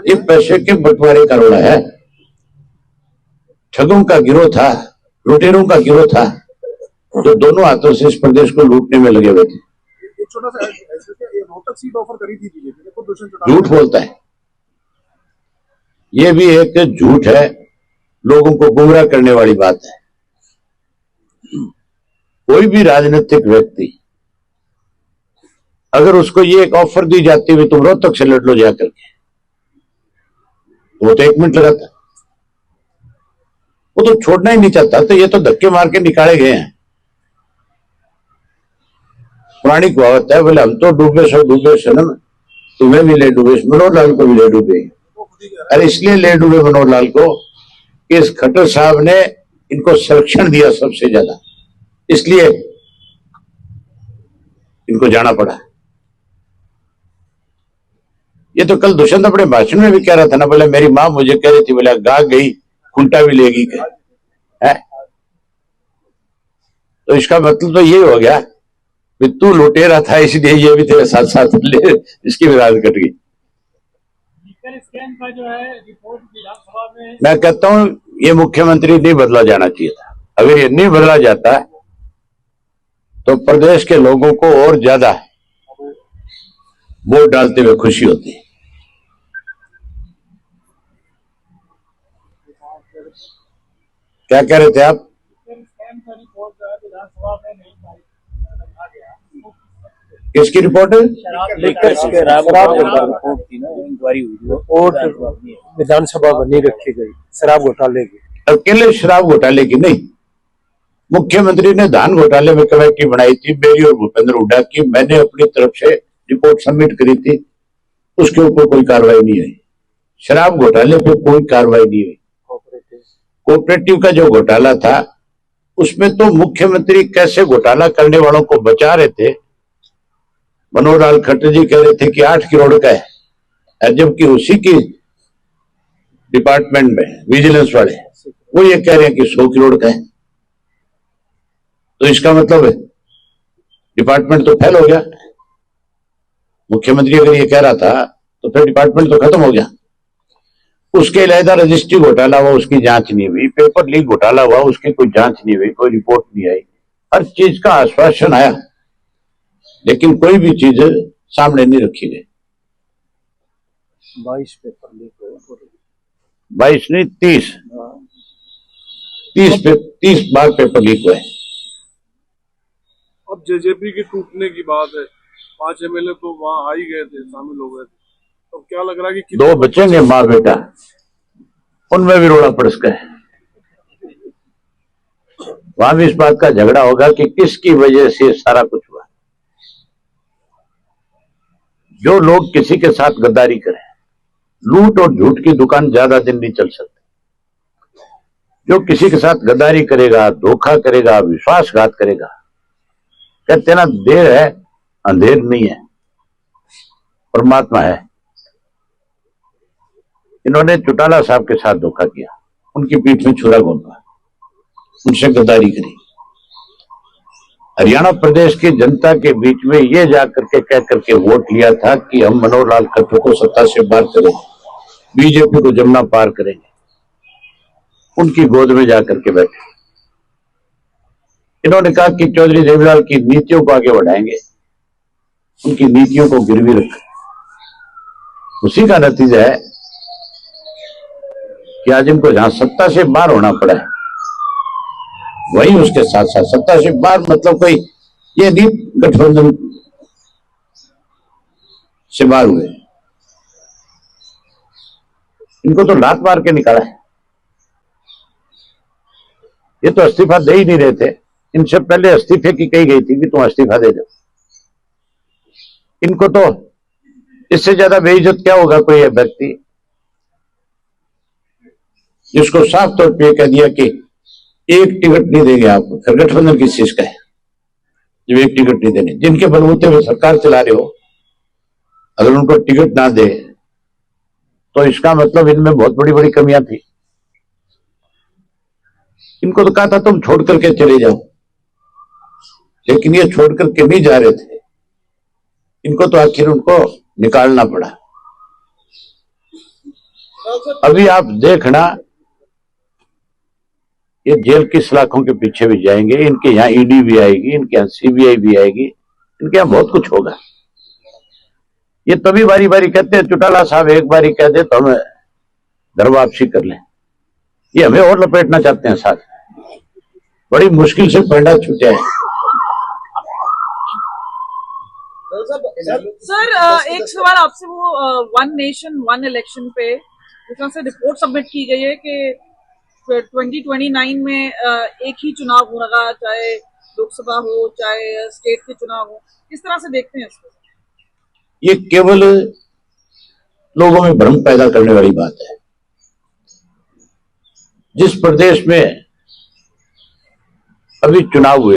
ये पैसे के बंटवारे का रोड़ा है। ठगों का गिरोह था, लुटेरों का गिरोह था, जो दोनों हाथों से इस प्रदेश को लूटने में लगे हुए थे। छोटा सा रोहतक सीट ऑफर करी थी बीजेपी ने, झूठ बोलता है। ये भी एक झूठ है, लोगों को गुमराह करने वाली बात है। कोई भी राजनीतिक व्यक्ति अगर उसको ये एक ऑफर दी जाती है तुम रोहतक से लड़ लो जाकर के, वो तो 1 मिनट लगाता, वो तो छोड़ना ही नहीं चाहता। तो ये तो धक्के मार के निकाले गए हैं। पुरानी कहावत है, बोले हम तो डूबे सो डूबे सनम, तुम्हें भी ले डूबे, मनोहर लाल को भी ले डूबे। अरे इसलिए ले डूबे मनोहर लाल को, इस खट्टर साहब ने इनको संरक्षण दिया सबसे ज्यादा, इसलिए इनको जाना पड़ा। ये तो कल दुष्यंत अपने भाषण में भी कह रहा था ना, बोले मेरी माँ मुझे कह रही थी, बोले गा गई खुंटा भी लेगी है? तो इसका मतलब तो ये हो गया कि तू लुटेरा था, इसलिए ये भी तेरे साथ साथ ले, इसकी भी रात कट गई। का जो है रिपोर्ट विधानसभा में, मैं कहता हूं ये मुख्यमंत्री नहीं बदला जाना चाहिए था। अगर ये नहीं बदला जाता तो प्रदेश के लोगों को और ज्यादा वोट डालते हुए खुशी होती। क्या कह रहे थे आप? किसकी रिपोर्ट है? विधानसभा बनी रखी गई शराब घोटाले की। अकेले शराब घोटाले की नहीं, मुख्यमंत्री ने धान घोटाले में कमेटी बनाई थी मेरी और भूपेंद्र हुड्डा की। मैंने अपनी तरफ से रिपोर्ट सबमिट करी थी, उसके ऊपर कोई कार्रवाई नहीं हुई। शराब घोटाले पे कोई कार्रवाई नहीं हुई। कोऑपरेटिव का जो घोटाला था उसमें तो मुख्यमंत्री कैसे घोटाला करने वालों को बचा रहे थे। मनोहर लाल खट्टर जी कह रहे थे कि 8 करोड़ का है, जबकि उसी की डिपार्टमेंट में विजिलेंस वाले वो ये कह रहे हैं कि 100 करोड़ का है। तो इसका मतलब है डिपार्टमेंट तो फेल हो गया। मुख्यमंत्री अगर ये कह रहा था तो फिर डिपार्टमेंट तो खत्म हो गया। उसके अलहदा रजिस्ट्री घोटाला हुआ, उसकी जांच नहीं हुई। पेपर लीक घोटाला हुआ, उसकी कोई जांच नहीं हुई, कोई रिपोर्ट नहीं आई। हर चीज का आश्वासन आया लेकिन कोई भी चीज सामने नहीं रखी गई। 22 पेपर लीक हुए, 22 नहीं 30 बार पेपर लीक हुए। अब जेजेपी के टूटने की बात है, 5 एमएलए तो वहां आ ही गए थे, शामिल हो गए थे। तो क्या लग रहा है कि 2 बचेंगे माँ बेटा, उनमें भी रोड़ा पड़स गए। वहां भी इस बात का झगड़ा होगा कि किसकी वजह से सारा कुछ हुआ। जो लोग किसी के साथ गद्दारी करें, लूट और झूठ की दुकान ज्यादा दिन नहीं चल सकती। जो किसी के साथ गद्दारी करेगा, धोखा करेगा, विश्वासघात करेगा, कहते ना देर है अंधेर नहीं है, परमात्मा है। इन्होंने चौटाला साहब के साथ धोखा किया, उनकी पीठ में छुरा घोंपा, उनसे गद्दारी करी। हरियाणा प्रदेश की जनता के बीच में ये जाकर के कह करके वोट लिया था कि हम मनोहर लाल खट्टर को सत्ता से बाहर करेंगे, बीजेपी को जमुना पार करेंगे। उनकी गोद में जाकर के बैठे। इन्होंने कहा कि चौधरी देवीलाल की नीतियों को आगे बढ़ाएंगे, उनकी नीतियों को गिरवी रख। उसी का नतीजा है कि आज इनको जहां सत्ता से बाहर होना पड़ा है, वही उसके साथ साथ सत्ता से बाहर मतलब कोई ये नहीं गठबंधन से बाहर हुए, इनको तो लात मार के निकाला है। ये तो इस्तीफा दे ही नहीं रहे थे। इनसे पहले इस्तीफे की कही गई थी कि तुम इस्तीफा दे दो। इनको तो इससे ज्यादा बेइज्जत क्या होगा कोई व्यक्ति जिसको साफ तौर पर कह दिया कि एक टिकट नहीं देंगे आपको। फिर गठबंधन किस चीज का है जब एक टिकट नहीं देने? जिनके बलबूते हुए सरकार चला रहे हो, अगर उनको टिकट ना दे तो इसका मतलब इनमें बहुत बड़ी बड़ी कमियां थी। इनको तो कहा था तुम छोड़ करके चले जाओ, लेकिन ये छोड़ करके नहीं जा रहे थे। इनको तो आखिर उनको निकालना पड़ा। अभी आप देखना, ये जेल की सलाखों के पीछे भी जाएंगे, इनके यहाँ ईडी भी आएगी, इनके यहाँ सीबीआई भी आएगी, इनके यहाँ बहुत कुछ होगा। ये तभी बारी बारी कहते हैं, चौटाला साहब एक बारी कह दे तो हमें घर वापसी कर लें। ये हमें और लपेटना चाहते हैं साथ। बड़ी मुश्किल से पैंडा छूटे हैं। सर एक सवाल आपसे, वो वन नेशन वन इलेक्शन पे जिस तरह से रिपोर्ट सबमिट की गई है कि 2029 में एक ही चुनाव होगा, चाहे लोकसभा हो चाहे स्टेट के चुनाव हो, किस तरह से देखते हैं इसको? ये केवल लोगों में भ्रम पैदा करने वाली बात है। जिस प्रदेश में अभी चुनाव हुए